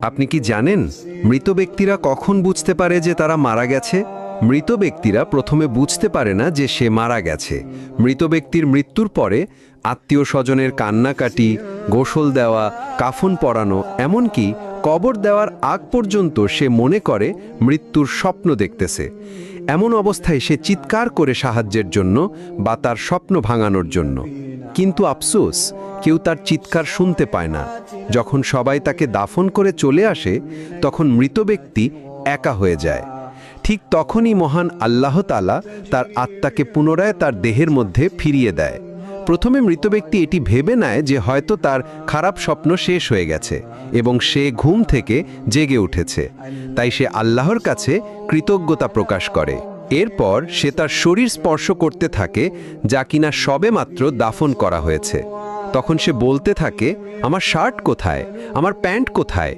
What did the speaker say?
আপনি কি জানেন মৃত ব্যক্তিরা কখন বুঝতে পারে যে তারা মারা গেছে? মৃত ব্যক্তিরা প্রথমে বুঝতে পারে না যে সে মারা গেছে। মৃত ব্যক্তির মৃত্যুর পরে আত্মীয় স্বজনের কান্নাকাটি, গোসল দেওয়া, কাফন পরানো, এমনকি কবর দেওয়ার আগ পর্যন্ত সে মনে করে মৃত্যুর স্বপ্ন দেখতেছে। এমন অবস্থায় সে চিৎকার করে সাহায্যের জন্য বা তার স্বপ্ন ভাঙানোর জন্য। কিন্তু আফসোস, কেউ তার চিৎকার শুনতে পায় না। যখন সবাই তাকে দাফন করে চলে আসে, তখন মৃত ব্যক্তি একা হয়ে যায়। ঠিক তখনই মহান আল্লাহ তাআলা তার আত্মাকে পুনরায় তার দেহের মধ্যে ফিরিয়ে দেয়। প্রথমে মৃত ব্যক্তি এটি ভেবে নেয় যে হয়তো তার খারাপ স্বপ্ন শেষ হয়ে গেছে এবং সে ঘুম থেকে জেগে উঠেছে। তাই সে আল্লাহর কাছে কৃতজ্ঞতা প্রকাশ করে। এরপর সে তার শরীর স্পর্শ করতে থাকে, যা কিনা সবেমাত্র দাফন করা হয়েছে। তখন সে বলতে থাকে, আমার শার্ট কোথায়, আমার প্যান্ট কোথায়?